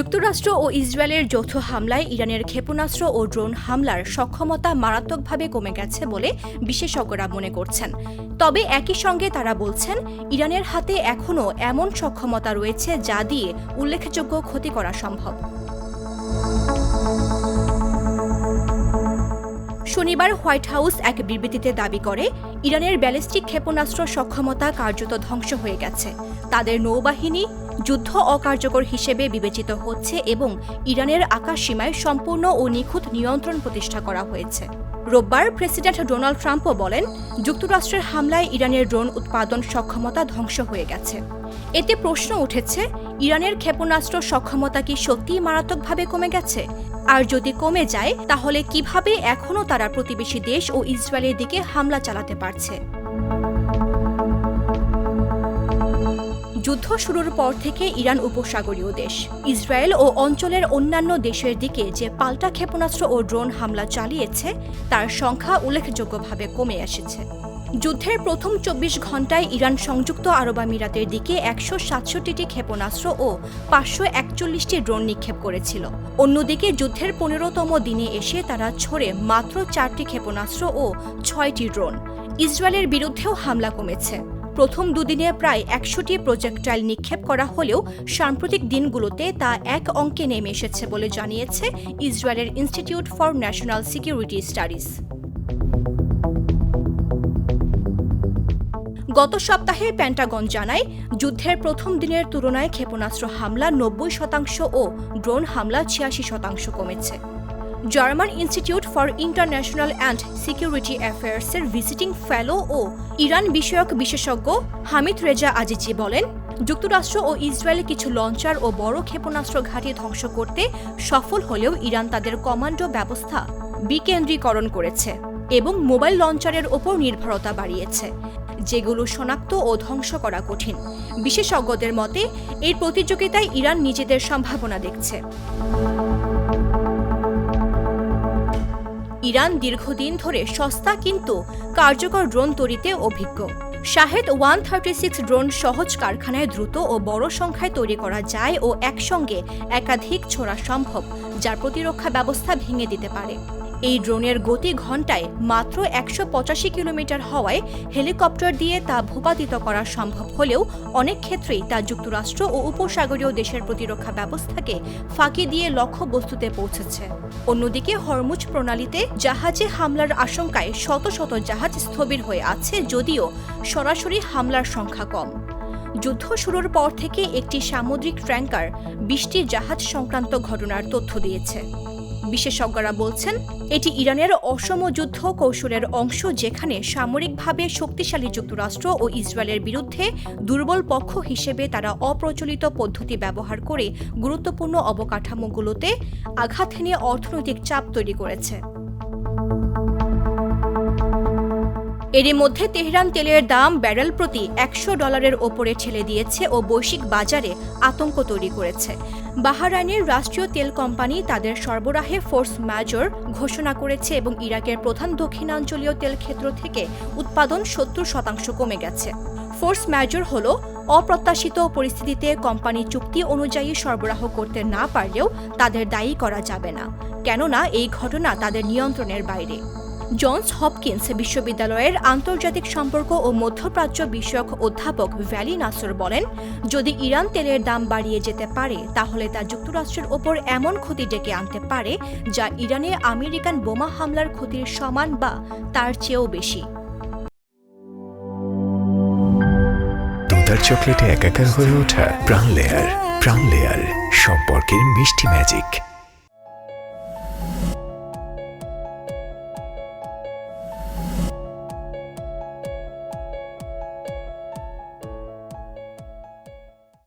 যুক্তরাষ্ট্র ও ইসরায়েলের যৌথ হামলায় ইরানের ক্ষেপণাস্ত্র ও ড্রোন হামলার সক্ষমতা মারাত্মকভাবে কমে গেছে বলে বিশেষজ্ঞরা মনে করছেন। তবে একই সঙ্গে তারা বলছেন, ইরানের হাতে এখনও এমন সক্ষমতা রয়েছে যা দিয়ে উল্লেখযোগ্য ক্ষতি করা সম্ভব। শনিবার হোয়াইট হাউস এক বিবৃতিতে দাবি করে, ইরানের ব্যালিস্টিক ক্ষেপণাস্ত্র সক্ষমতা কার্যত ধ্বংস হয়ে গেছে। তাদের নৌবাহিনী যুদ্ধ অকার্যকর হিসেবে বিবেচিত হচ্ছে এবং ইরানের আকাশসীমায় সম্পূর্ণ ও নিখুঁত নিয়ন্ত্রণ প্রতিষ্ঠা করা হয়েছে। রোববার প্রেসিডেন্ট ডোনাল্ড ট্রাম্পও বলেন, যুক্তরাষ্ট্রের হামলায় ইরানের ড্রোন উৎপাদন সক্ষমতা ধ্বংস হয়ে গেছে। এতে প্রশ্ন উঠেছে, ইরানের ক্ষেপণাস্ত্র সক্ষমতা কি সত্যিই মারাত্মকভাবে কমে গেছে? আর যদি কমে যায়, তাহলে কিভাবে এখনও তারা প্রতিবেশী দেশ ও ইসরায়েলের দিকে হামলা চালাতে পারছে? যুদ্ধ শুরুর পর থেকে ইরান উপসাগরীয় দেশ, ইসরায়েল ও অঞ্চলের অন্যান্য দেশের দিকে যে পাল্টা ক্ষেপণাস্ত্র ও ড্রোন হামলা চালিয়েছে তার সংখ্যা উল্লেখযোগ্যভাবে কমে এসেছে। যুদ্ধের প্রথম ২৪ ঘণ্টায় ইরান সংযুক্ত আরব আমিরাতের দিকে ১৬৭টি ক্ষেপণাস্ত্র ও ৫৪১টি ড্রোন নিক্ষেপ করেছিল। অন্যদিকে যুদ্ধের ১৫তম দিনে এসে তারা ছড়ে মাত্র ৪টি ক্ষেপণাস্ত্র ও ৬টি ড্রোন। ইসরায়েলের বিরুদ্ধেও হামলা কমেছে। প্রথম দুদিনে প্রায় ১০০টি প্রজেক্টাইল নিক্ষেপ করা হলেও সাম্প্রতিক দিনগুলোতে তা এক অঙ্কে নেমে এসেছে বলে জানিয়েছে ইসরায়েলের institute for national security studies. গত সপ্তাহে পেন্টাগন জানায়, যুদ্ধের প্রথম দিনের তুলনায় ক্ষেপণাস্ত্র হামলা ৯০% ও ড্রোন হামলা ৮৬% কমেছে। German institute for international and security অ্যাফেয়ার্সের ভিজিটিং ফেলো ও ইরান বিষয়ক বিশেষজ্ঞ হামিদ রেজা আজিজি বলেন, যুক্তরাষ্ট্র ও ইসরায়েল কিছু লঞ্চার ও বড় ক্ষেপণাস্ত্র ঘাঁটি ধ্বংস করতে সফল হলেও ইরান তাদের কমান্ডো ব্যবস্থা বিকেন্দ্রীকরণ করেছে এবং মোবাইল লঞ্চারের ওপর নির্ভরতা বাড়িয়েছে, যেগুলো শনাক্ত ও ধ্বংস করা কঠিন। বিশেষজ্ঞদের মতে, এই প্রতিযোগিতায় ইরান নিজেদের সম্ভাবনা দেখছে। ইরান দীর্ঘদিন ধরে সস্তা কিন্তু কার্যকর ড্রোন তৈরিতে অভিজ্ঞ। শাহেদ 136 ড্রোন সহজ কারখানায় দ্রুত ও বড় সংখ্যায় তৈরি করা যায় ও একসঙ্গে একাধিক ছোড়া সম্ভব, যার প্রতিরক্ষা ব্যবস্থা ভেঙে দিতে পারে। এই ড্রোনের গতি ঘণ্টায় মাত্র ১৮৫ কিলোমিটার হওয়ায় হেলিকপ্টার দিয়ে তা ভূপাতিত করা সম্ভব হলেও অনেক ক্ষেত্রেই তা যুক্তরাষ্ট্র ও উপসাগরীয় দেশের প্রতিরক্ষা ব্যবস্থাকে ফাঁকি দিয়ে লক্ষ্যবস্তুতে পৌঁছেছে। অন্যদিকে হরমুজ প্রণালীতে জাহাজে হামলার আশঙ্কায় শত শত জাহাজ স্থবির হয়ে আছে, যদিও সরাসরি হামলার সংখ্যা কম। যুদ্ধ শুরুর পর থেকে একটি সামুদ্রিক ট্যাঙ্কার ২০টি জাহাজ সংক্রান্ত ঘটনার তথ্য দিয়েছে। বিশেষজ্ঞরা বলছেন, এটি ইরানের অসম যুদ্ধ কৌশলের অংশ, যেখানে সামরিকভাবে শক্তিশালী যুক্তরাষ্ট্র ও ইসরায়েলের বিরুদ্ধে দুর্বল পক্ষ হিসেবে তারা অপ্রচলিত পদ্ধতি ব্যবহার করে গুরুত্বপূর্ণ অবকাঠামোগুলোতে আঘাত হেনে অর্থনৈতিক চাপ তৈরি করেছে। এরই মধ্যে তেহরান তেলের দাম ব্যারেল প্রতি $১০০ ওপরে ঠেলে দিয়েছে ও বৈশ্বিক বাজারে আতঙ্ক তৈরি করেছে। বাহরাইনের রাষ্ট্রীয় তেল কোম্পানি তাদের সরবরাহে ফোর্স ম্যাজর ঘোষণা করেছে এবং ইরাকের প্রধান দক্ষিণাঞ্চলীয় তেল ক্ষেত্র থেকে উৎপাদন ৭০% কমে গেছে। ফোর্স ম্যাজর হল অপ্রত্যাশিত পরিস্থিতিতে কোম্পানি চুক্তি অনুযায়ী সরবরাহ করতে না পারলেও তাদের দায়ী করা যাবে না, কেননা এই ঘটনা তাদের নিয়ন্ত্রণের বাইরে। জনস হপকিন্স বিশ্ববিদ্যালয়ের আন্তর্জাতিক সম্পর্ক ও মধ্যপ্রাচ্য বিষয়ক অধ্যাপক ভ্যালি নাসর বলেন, যদি ইরান তেলের দাম বাড়িয়ে যেতে পারে তাহলে তা যুক্তরাষ্ট্রের ওপর এমন ক্ষতি ডেকে আনতে পারে যা ইরানে আমেরিকান বোমা হামলার ক্ষতির সমান বা তার চেয়েও বেশি। দুধার চকলেটে একাকার হয়ে ওঠা প্রাণ লেয়ার সম্পর্কের মিষ্টি ম্যাজিক।